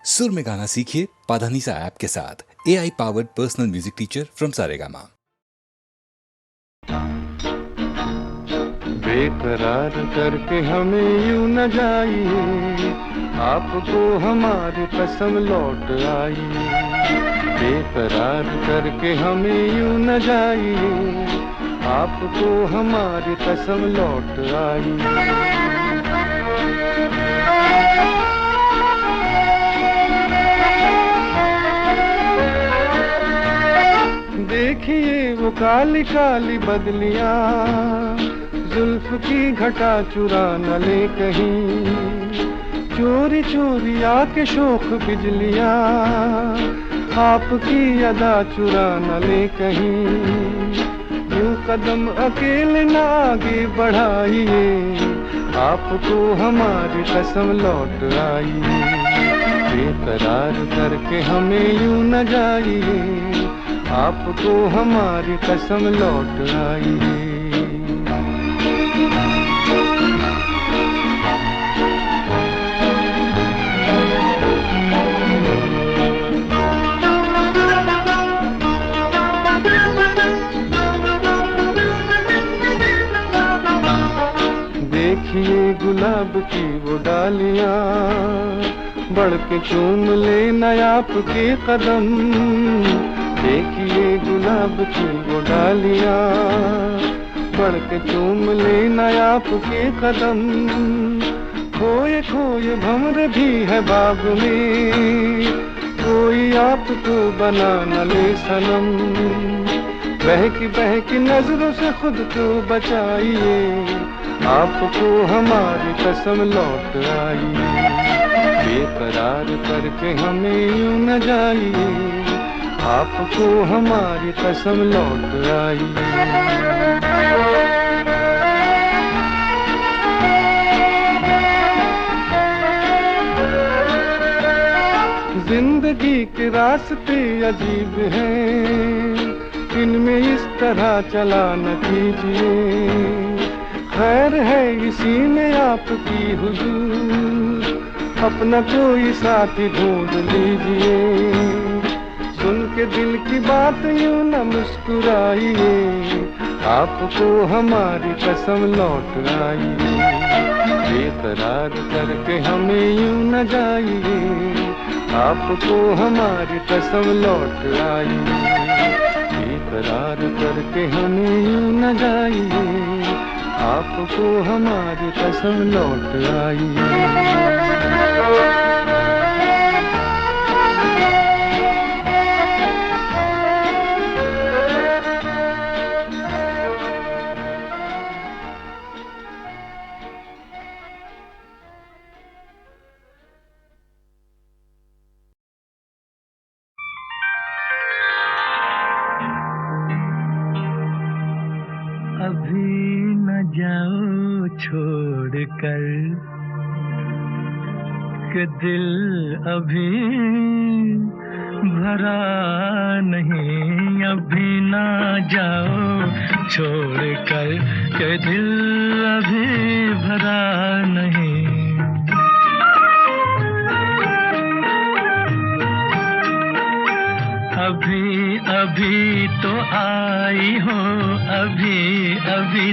सुर में गाना सीखिए पाधानीसा ऐप के साथ। AI powered personal music teacher from Saregama. बेकरार करके हमें यूं न जाइए, आपको हमारी कसम लौट आई। बेकरार करके हमें यूं न जाइए, आपको हमारी कसम लौट आई। देखिए वो काली काली बदलियां, जुल्फ की घटा चुरा न ले कहीं, चोरी चोरी आके शोख बिजलियां, आपकी अदा चुरा न ले कहीं। यूं कदम अकेले न आगे बढ़ाइए, आपको हमारी कसम लौट आई। बेकरार करके हमें यूं न जाइए, आपको हमारी कसम लौट आई। देखिए गुलाब की वो डालियां, बढ़ के चूम ले नया आपके कदम। देखिए गुलाब की वो डालियां, बढ़ के चूम ले नया आपके कदम। खोए खोए भंवर भी है बाग में, कोई आपको बना न ले सनम। बहकी नजरों से खुद को बचाइए, आपको हमारी कसम लौट आई। बेकरार करके हमें यूं न जाइए, आपको हमारी कसम लौट आई। जिंदगी के रास्ते अजीब हैं, इनमें इस तरह चला न कीजिए। खैर है इसी में आपकी हुजूर, अपना कोई साथी ढूंढ लीजिए। सुन के दिल की बात यूं न मुस्कुराइए, आपको हमारी कसम लौट आई। बेकरार करके हमें यूं न जाइए, आपको हमारी कसम लौट आई। बेकरार करके हमें यूं न जाइए, आपको हमारी कसम लौट आई। अभी न जाओ छोड़ कर के दिल अभी भरा नहीं। अभी न जाओ छोड़ कर के दिल अभी भरा नहीं। अभी अभी तो आई हो, अभी अभी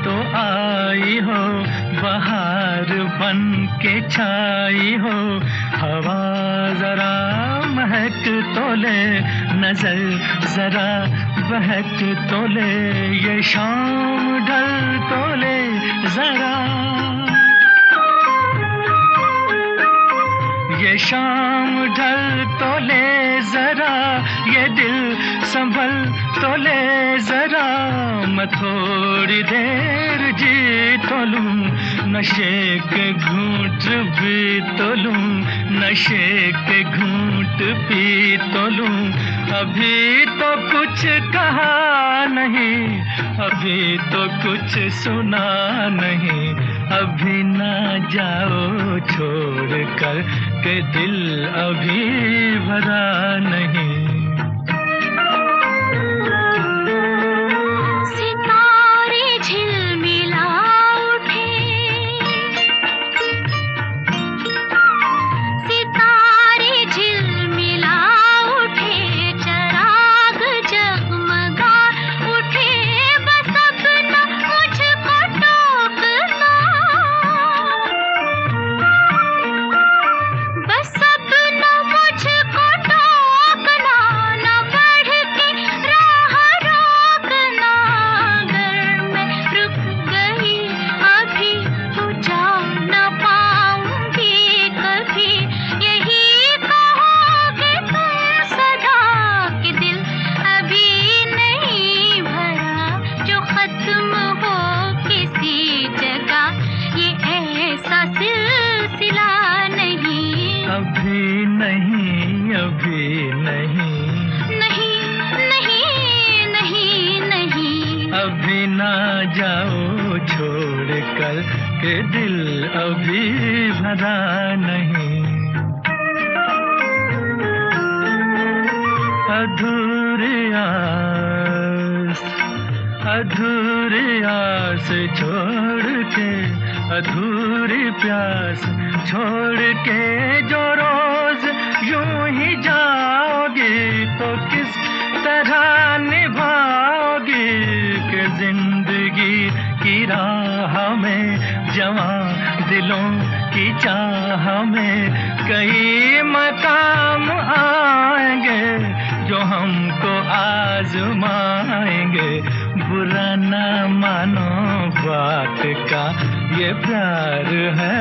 तो आई हो, बहार बन के छाई हो। हवा जरा महक तो ले, नजर जरा बहक तो ले, ये शाम ढल तो ले जरा, ये शाम ढल तो ले जरा, ये दिल संभल तो ले जरा। मैं थोड़ी देर जी तो लूं, नशे के घूंट भी तो लूं, नशे के घूंट पी तो लूं। अभी तो कुछ कहा नहीं, अभी तो कुछ सुना नहीं। अभी ना जाओ छोड़ कर के दिल अभी भरा नहीं। सितारे झिलमिला उठे, कर के दिल अभी भरा नहीं। अधूरी आस छोड़ के, अधूरी प्यास छोड़ के जो रोज यूं ही जाओगी तो किस तरह निभाओगी कि जिंदगी की राह में जवां दिलों की चाह में कई मकाम आएंगे जो हमको आजमाएंगे। बुरा ना मानो बात का, ये प्यार है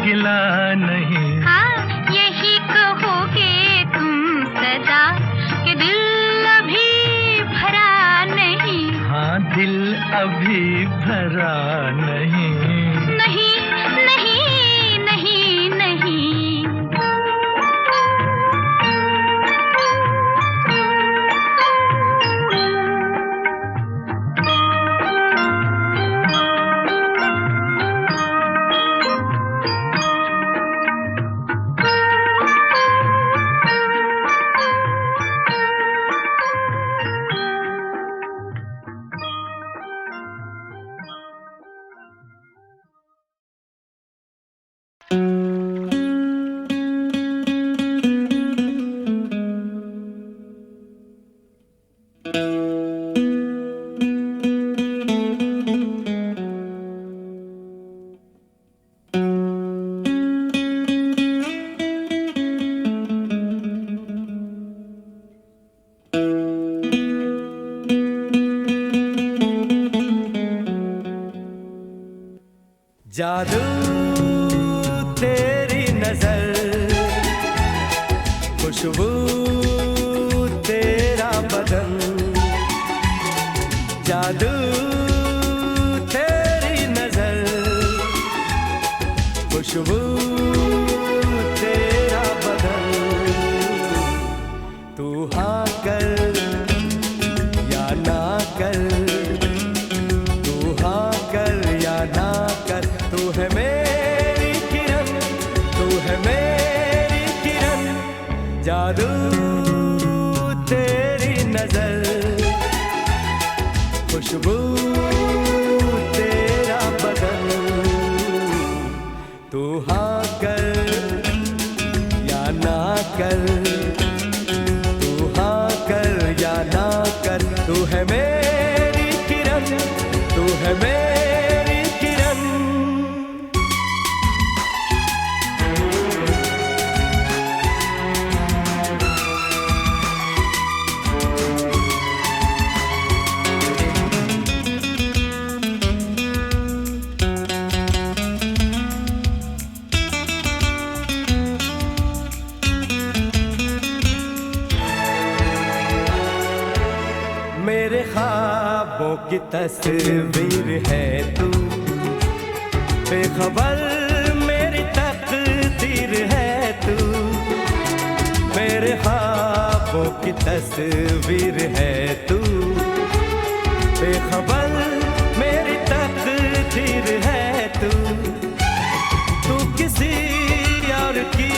गिला नहीं। हाँ, यही कहोगे तुम सदा कि दिल अभी भरा नहीं। हाँ, दिल अभी भरा नहीं। नहीं नहीं नहीं नहीं। जादू तेरी नजर, खुशबू तेरा बदन, जादू तेरी नजर, खुशबू तेरा बदन। तू हाँ कर या ना कर, तू हाँ कर या ना कर, तू है मेरी किरण, तू है मेरी किरण। जादू तेरी नजर, खुशबू तेरा बदन। तू हाँ कर या ना कर, तू हाँ कर या ना कर, तू है मेरी किरण, तू है मेरी किरण। मेरे ख्वाबों की तस्वीर है तू, बेखबर मेरी तकदीर है तू। मेरे ख्वाबों की तस्वीर है तू, बेखबर मेरी तकदीर है तू। तू किसी और की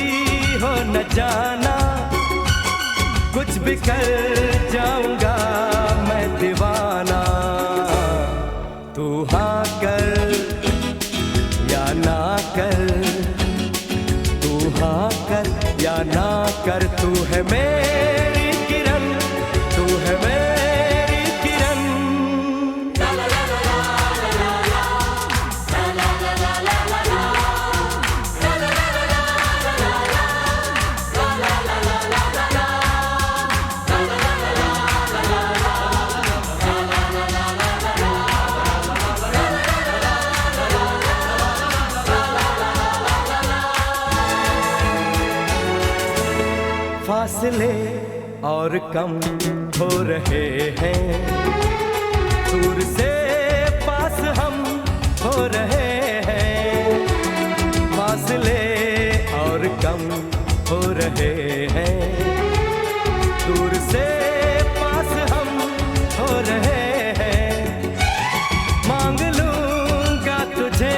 हो न जाना, कुछ भी कर जाऊंगा मैं दीवाना। तू हाँ कर या ना कर, तू हाँ कर या ना कर, तू है मेरी किरण, तू है मेरी किरण। फासले और कम हो रहे हैं, दूर से पास हम हो रहे हैं। फासले और कम हो रहे हैं, दूर से पास हम हो रहे हैं। मांग लूंगा तुझे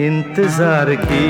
इंतजार की।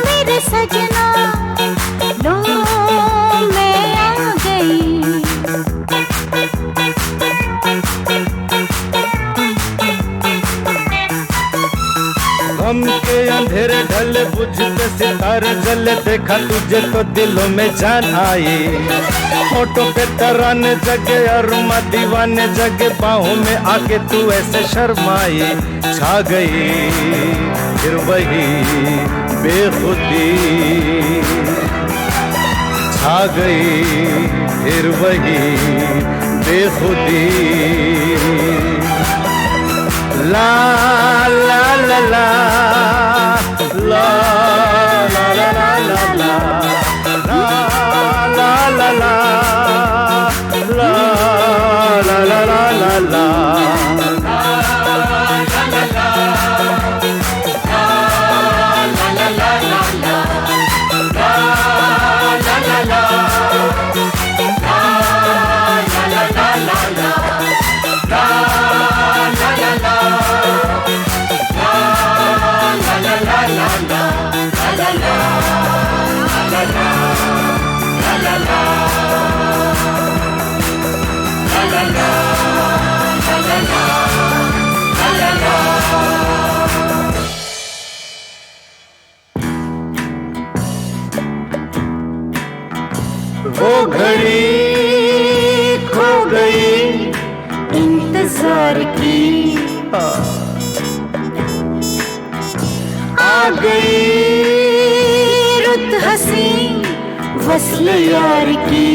मेरे सजना लो मैं आ गई। गम के अंधेरे ढले बुझते सितारे जले, देखा तुझे तो दिलों में जान आई। होठों पे तराने जगे अरुमा दीवाने जगे, बाहों में आके तू ऐसे शर्माई। छा गई फिर वही बेखुदी, छा गई फिर वही बेखुदी। ला ला ला ला ला ला ला ला ला ला ला ला ला ला ला ला। वो घड़ी खो गई इंतजार की, आ गई रुत हसी वस्ल यार की।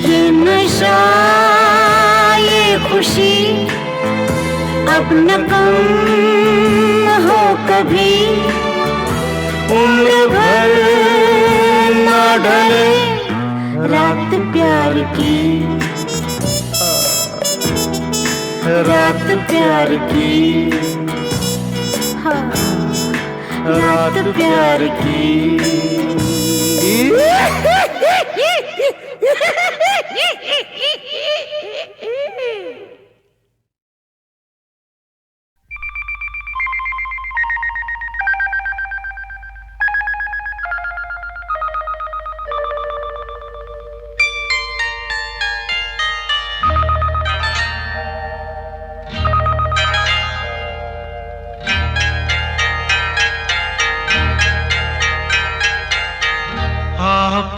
ये नशा ये खुशी अब न कम हो कभी, उम्र भर ना ढले रात प्यार की, रात प्यार की, हाँ रात प्यार की।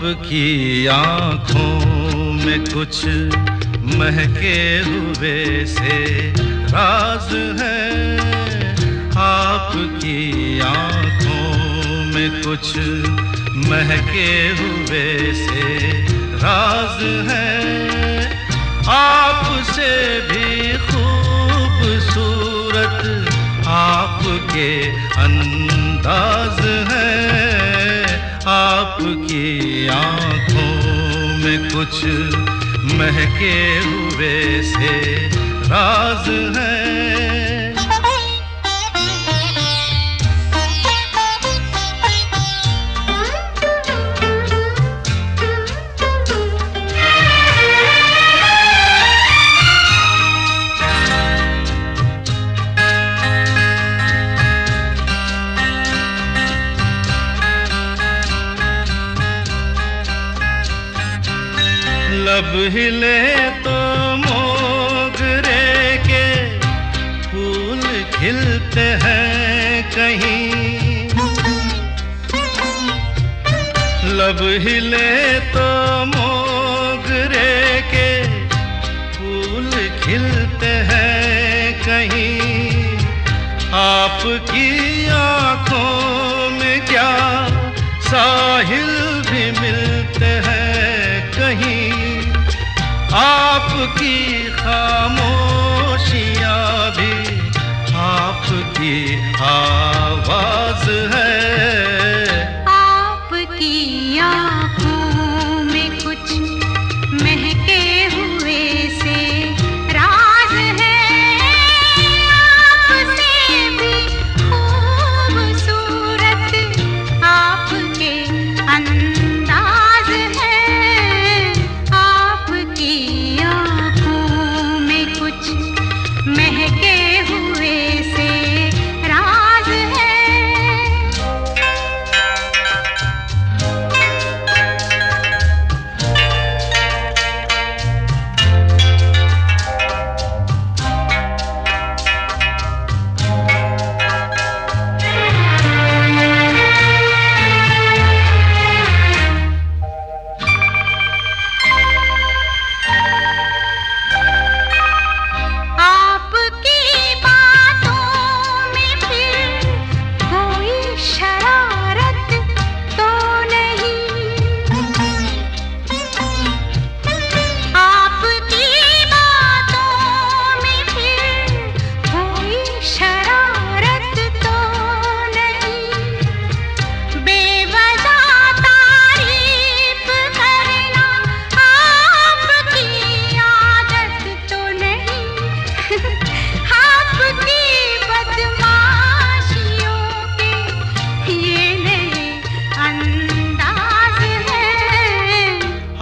आपकी आँखों में कुछ महके हुए से राज है, आपकी आँखों में कुछ महके हुए से राज है, आपसे भी खूबसूरत आपके अंदाज है, आपकी आँखों में कुछ महके हुए से राज है। लब हिले तो मोगरे के फूल खिलते हैं कहीं, लब हिले तो मोगरे के फूल खिलते हैं कहीं, आपकी आँखों में क्या साहिल भी मिलते हैं कहीं, आपकी खामोशियाँ भी आपकी आवाज है, आपकी आँखों में कुछ महके हुए से राज है, आपसे भी खूबसूरत आपके अंदाज है, आपकी आँखों में कुछ महके हुए से राज है। आपकी बातों में फिर कोई शरारत तो नहीं, आपकी बातों में फिर कोई शरारत तो नहीं, बेवजह तारीफ करना आपकी आदत तो नहीं, आपकी बदमाशियों के ये नए अंदाज है,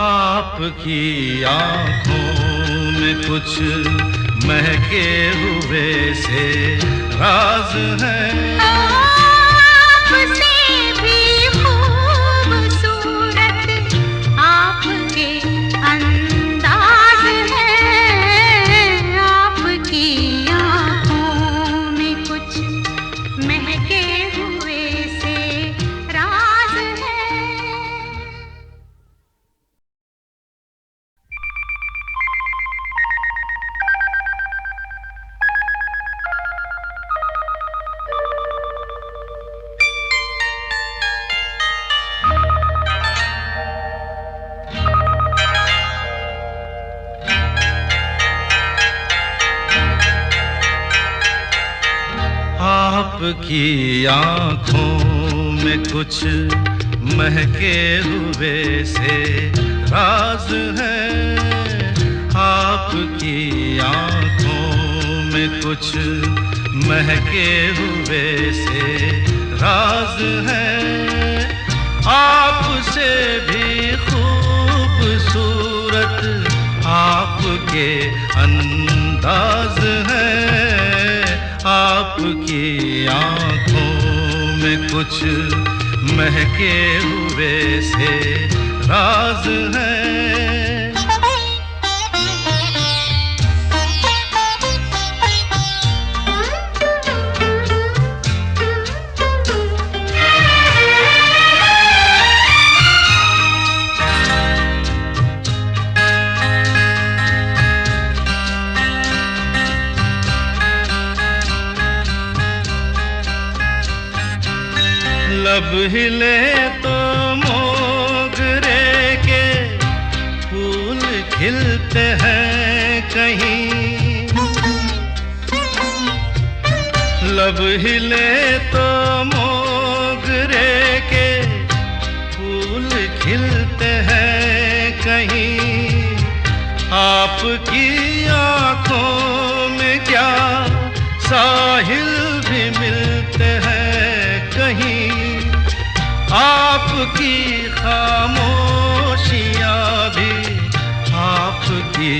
आपकी आँखों में कुछ महके हुए से राज है, आपसे भी खूबसूरत आपके अंदाज है, आपकी आँखों में कुछ महके हुए से राज है। आपकी आँखों में कुछ महके हुए से राज है, आपकी आँखों में कुछ महके हुए से राज है, आपसे भी खूबसूरत आपके अंदाज है, आपकी आँखों में कुछ महके हुए से राज है। लब हिले तो मोगरे के फूल खिलते हैं कहीं, लब हिले तो मोगरे के फूल खिलते हैं कहीं, आपकी आंखों में क्या साहिल भी मिलते हैं कहीं, आपकी खामोशियाँ भी आपकी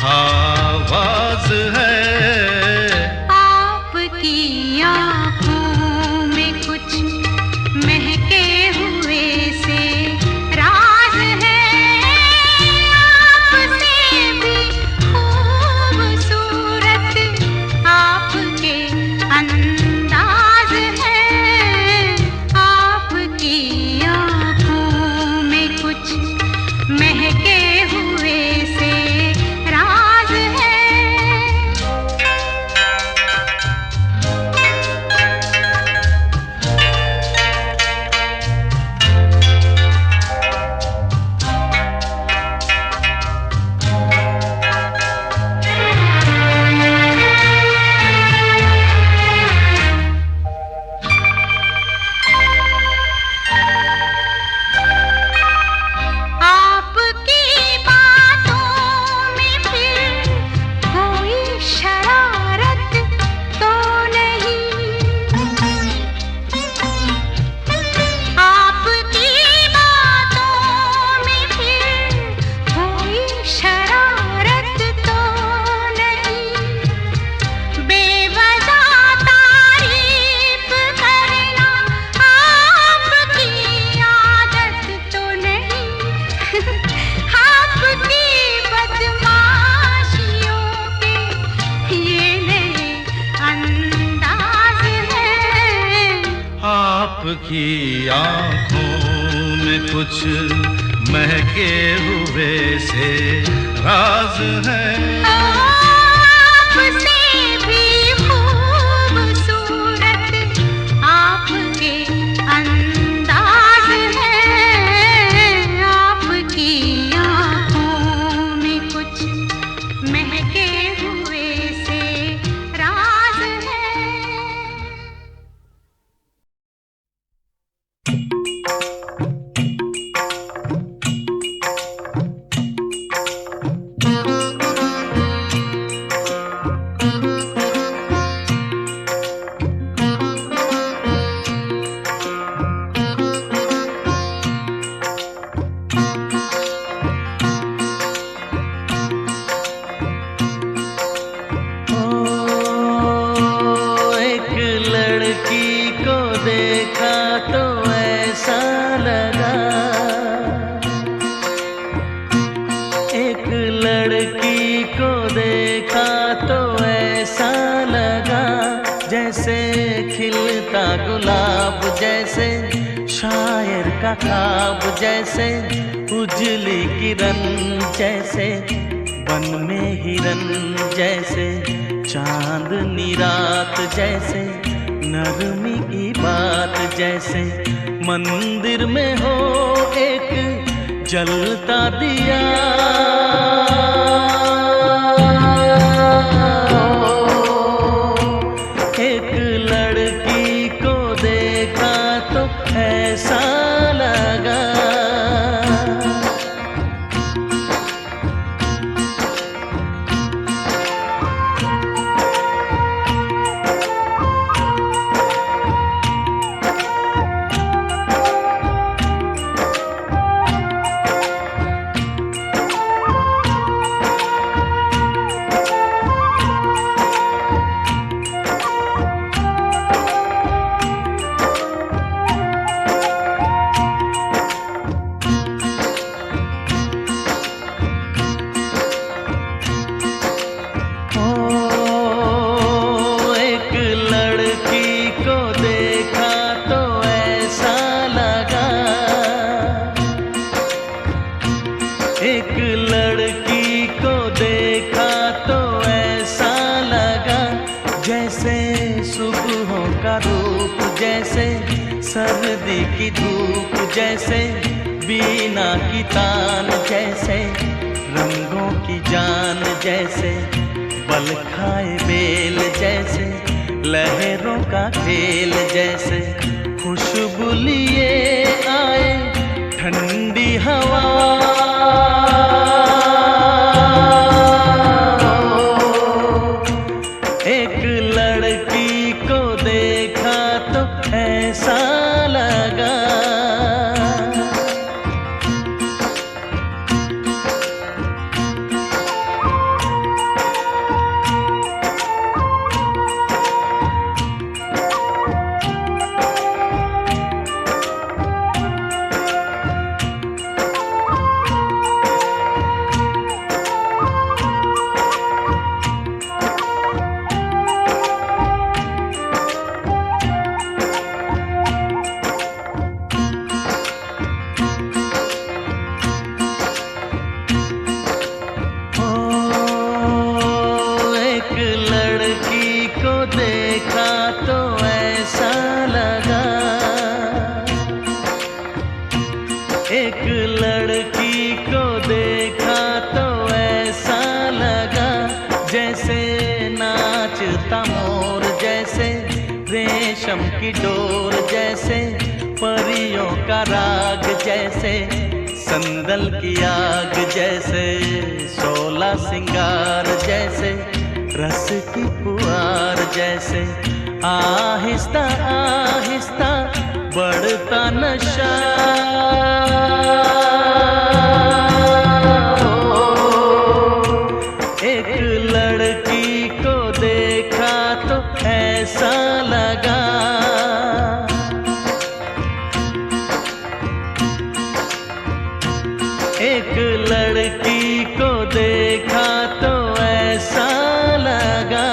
आवाज है। आपकी आँखों में कुछ महके हुए से राज है, आपसे भी खूबसूरत आपके अंदाज है, आपकी आँखों में कुछ महके हुए से राज है। आपकी बातों में फिर कोई शरारत तो नहीं, आपकी बातों में फिर कोई शरारत तो नहीं, बेवजह तारीफ करना आपकी आदत तो नहीं, आपकी बदमाशियों के ये नए अंदाज है। आपकी आंखों में कुछ महके हुए से राज है। आपसे भी खूबसूरत आपके अंदाज है, आपकी आँखों में कुछ महके हुए से राज है। एक लड़की को देखा तो ऐसा लगा, एक लड़की को देखा तो ऐसा लगा, जैसे खिलता गुलाब, जैसे शायर का ख्वाब, जैसे उजली किरण, जैसे वन में हिरन, जैसे चांदनी रात, जैसे नरमी की बात, जैसे मंदिर में हो एक जलता दिया। एक लड़की को देखा तो ऐसा लगा। सर्दी की धूप जैसे, बीना की तान जैसे, रंगों की जान जैसे, बल खाए बेल जैसे, लहरों का खेल जैसे, खुशबू लिए आए ठंडी हवा। एक लड़की को देखा तो ऐसा लगा, देखा तो ऐसा लगा, एक लड़की को देखा तो ऐसा लगा, जैसे नाचता मोर जैसे, रेशम की डोर जैसे, परियों का राग जैसे, संदल की आग जैसे, शोला सिंगार जैसे, रस की पुआर जैसे, आहिस्ता आहिस्ता बढ़ता नशा। एक लड़की को देखा तो ऐसा लगा, एक लड़की को देखा तो ऐसा लगा।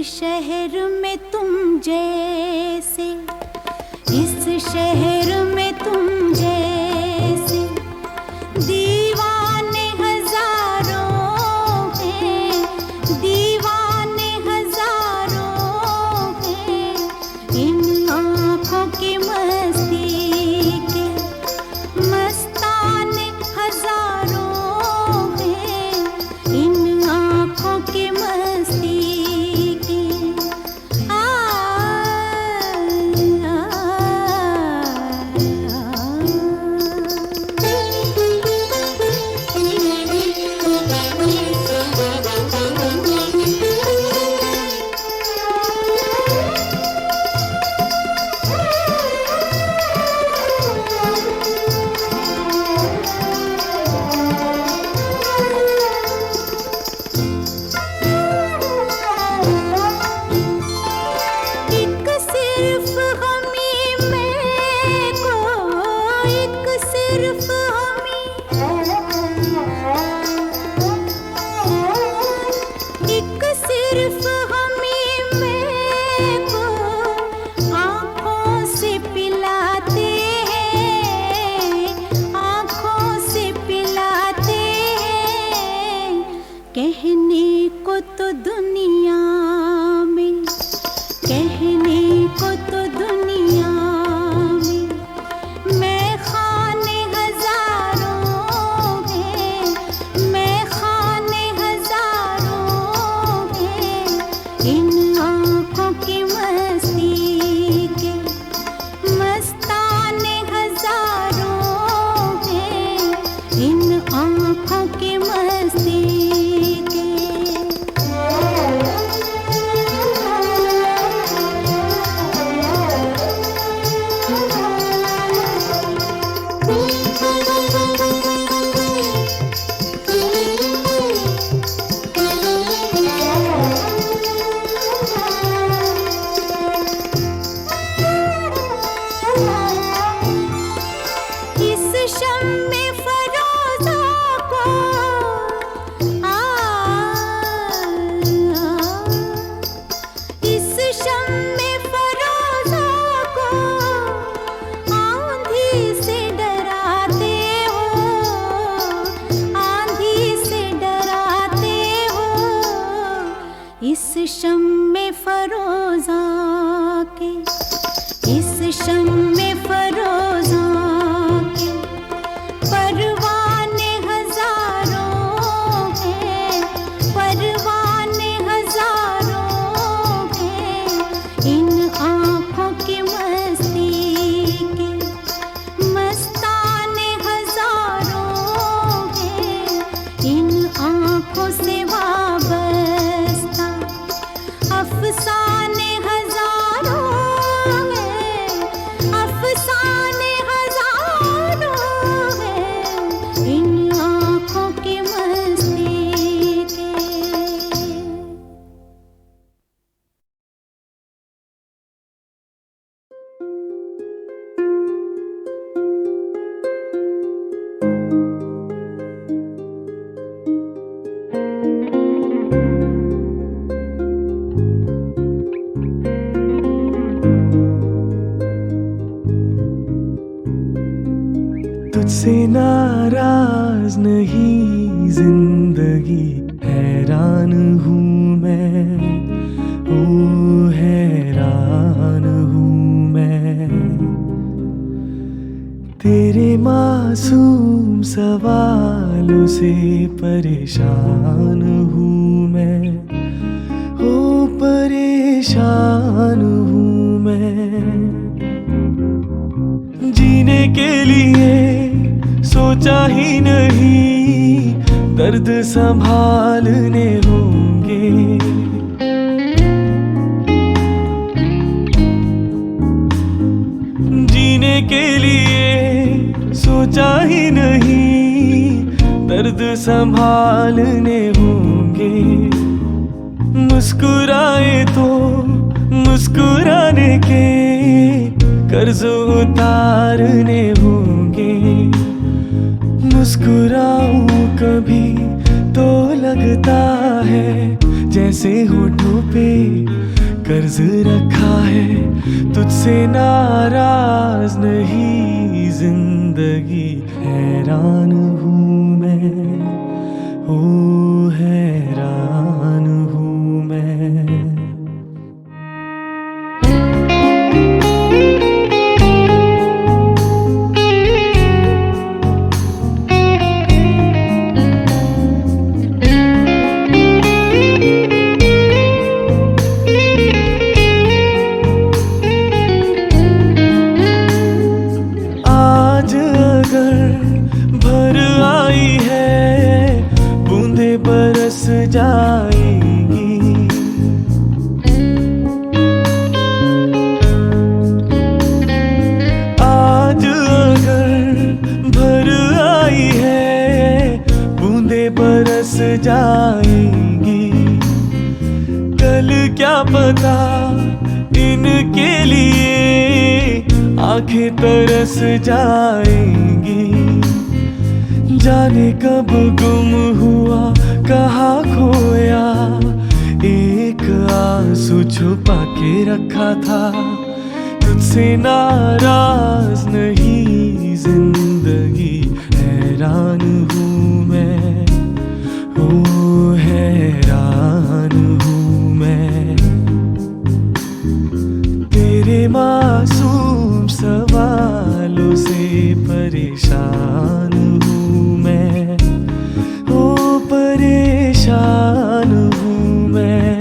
शहर में तुम जैसे, इस शहर में तुम जैसे दीवाने हजारों हैं, दीवाने हजारों हैं। इन आँखों की मस्ती के मस्ताने हजारों हैं, इन आँखों की मस्ती शम्मे फरोजा के, इस शम्मे फरोजा के परवाने हजारों हैं, परवाने हजारों हैं, इन आँखों की मस्ती के मस्ताने हजारों हैं, इन आँखों से वाबस्ता अफसाने हजारों हैं, अफसाने हजारों हैं, इन आँखों की मस्ती के। तुझसे नाराज नहीं जिंदगी, हैरान हूँ मैं, ओ हैरान हूँ मैं। तेरे मासूम सवालों से परेशान हूँ मैं, ओ परेशान हूँ मैं। जीने के लिए सोचा ही नहीं, दर्द संभालने होंगे। जीने के लिए सोचा ही नहीं, दर्द संभालने होंगे। मुस्कुराए तो मुस्कुराने के कर्ज उतारने होंगे। मुस्कुराऊं कभी तो लगता है जैसे होठों पे कर्ज रखा है। तुझसे नाराज नहीं जिंदगी, हैरान हूँ मैं, ओ हैरान हूँ मैं। जाएंगी आज अगर भर आई है, बूंदे बरस जाएंगी। कल क्या पता इनके लिए आंखें तरस जाएंगी। जाने कब गुम हुआ कहाँ खोया, एक आंसू छुपा के रखा था। तुझसे नाराज नहीं जिंदगी, हैरान हूँ मैं, ओ हैरान हूँ मैं। तेरे मासूम सवालों से परेशान हूँ मैं, ओ परेशान हूँ मैं।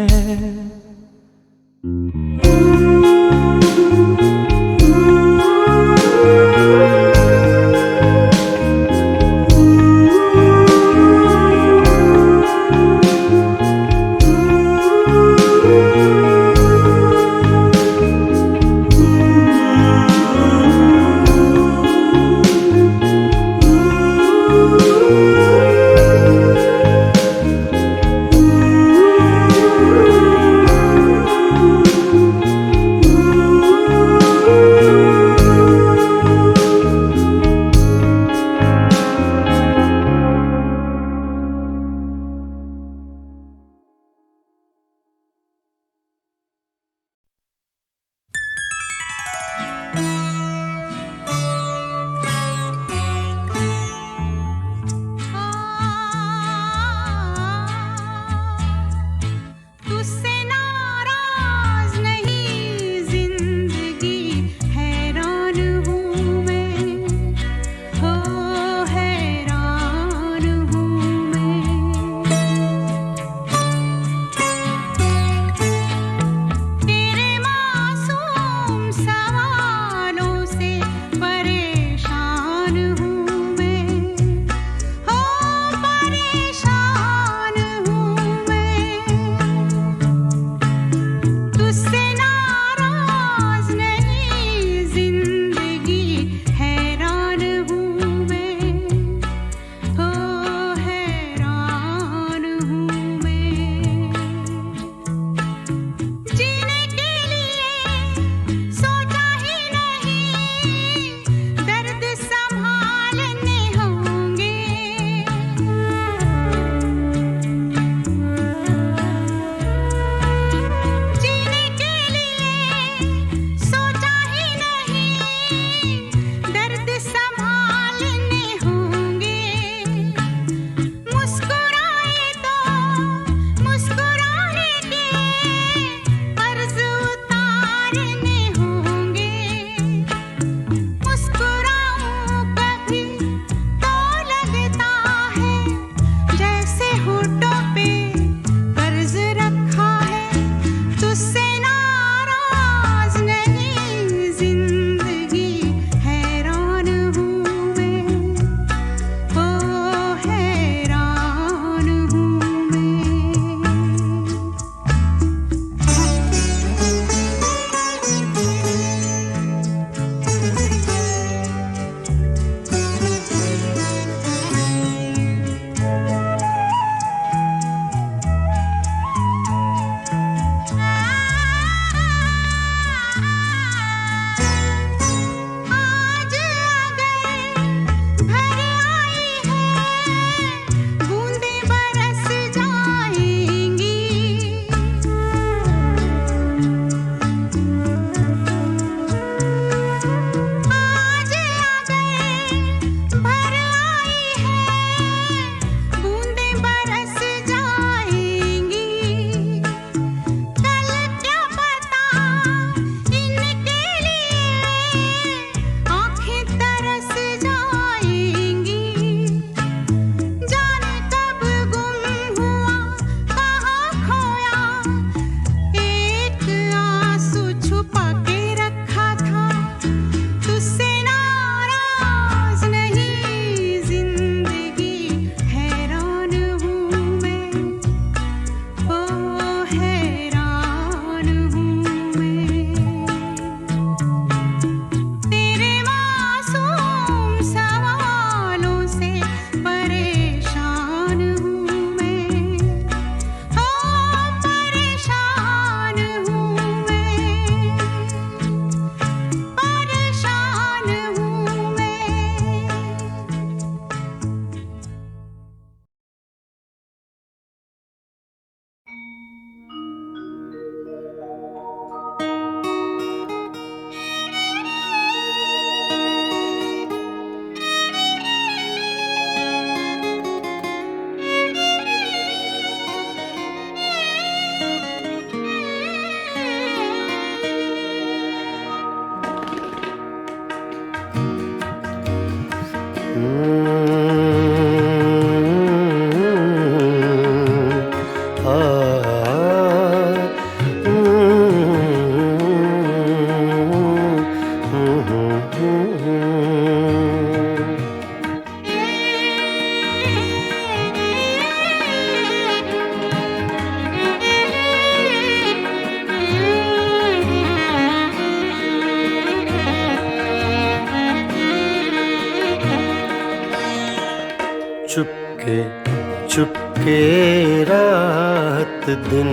चुपके रात दिन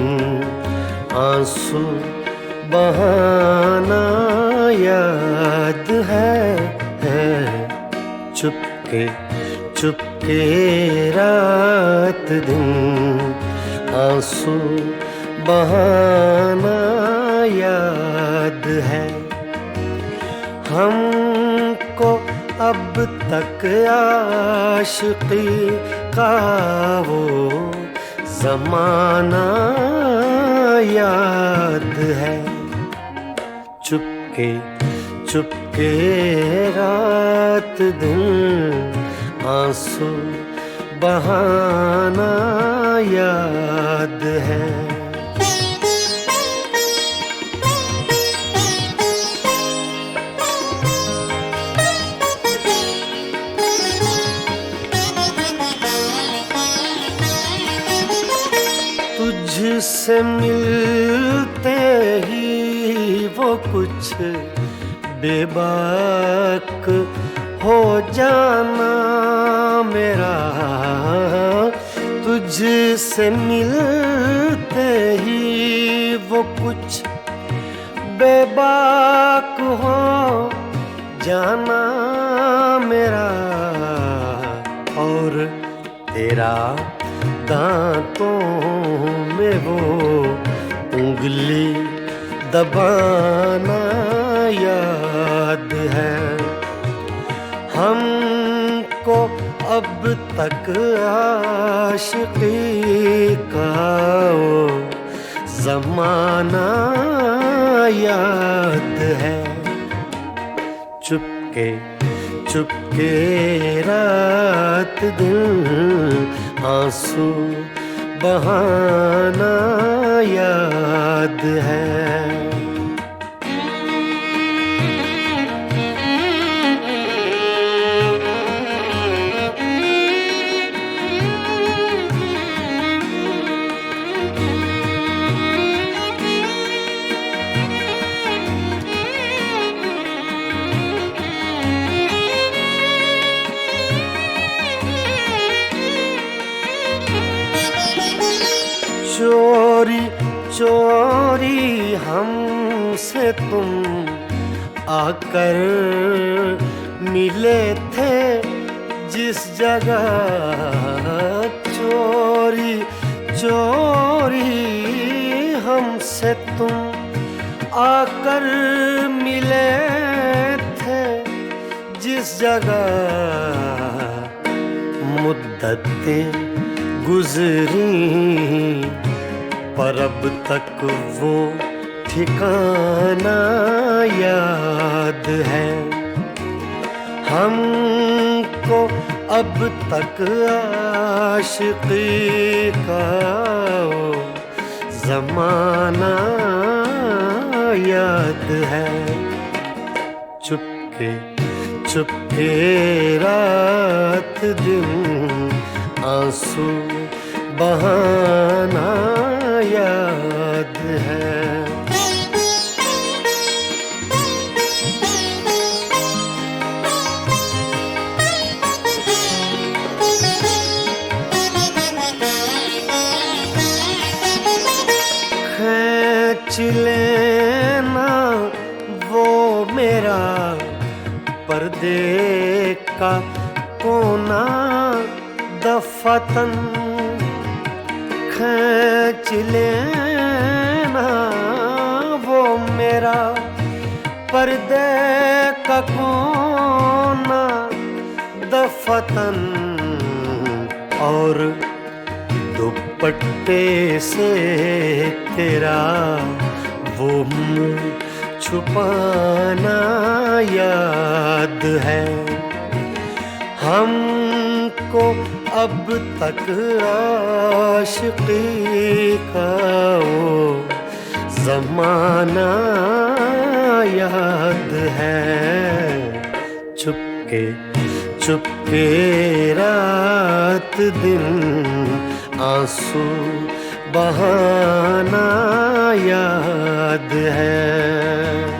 आंसू बहाना याद है चुपके चुपके रात दिन आंसू बहाना याद है हमको अब तक आशिकी का वो ज़माना याद है चुपके चुपके रात दिन आंसू बहाना याद है तुझसे मिलते ही वो कुछ बेबाक हो जाना मेरा तुझसे मिलते ही वो कुछ बेबाक हो जाना मेरा और तेरा दांतों में वो उंगली दबाना याद है हमको अब तक आशिकी का वो ज़माना याद है चुपके चुपके रात दिन आंसू बहाना याद है चोरी चोरी हमसे तुम आकर मिले थे जिस जगह चोरी चोरी हमसे तुम आकर मिले थे जिस जगह मुद्दतें गुजरी पर अब तक वो ठिकाना याद है हमको अब तक आशिकी का वो ज़माना याद है चुपके चुपके रात दिन आंसू बहाना याद है खींच लेना वो मेरा पर्दे का कोना दफतन खींच लेना वो मेरा पर्दे का कोना दफतन और दुपट्टे से तेरा वो मुँह छुपाना याद है हमको अब तक आशिकी का वो ज़माना याद है चुपके चुपके रात दिन आंसू बहाना याद है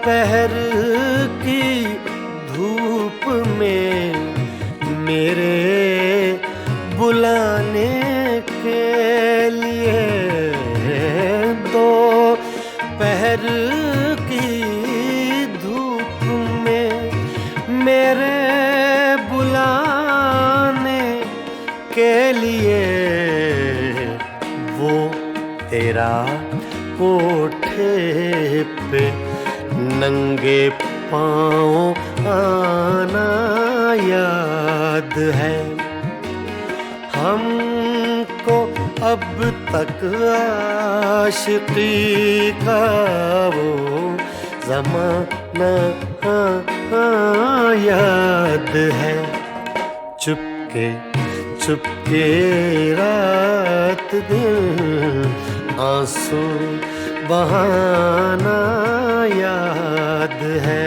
दोपहर की धूप में मेरे बुलाने के लिए, दोपहर की धूप में मेरे बुलाने के लिए वो तेरा कोठे पे नंगे पाँव आना याद है। हमको अब तक आशिकी का वो ज़माना याद है। चुपके चुपके रात दिन आंसू बहाना याद है।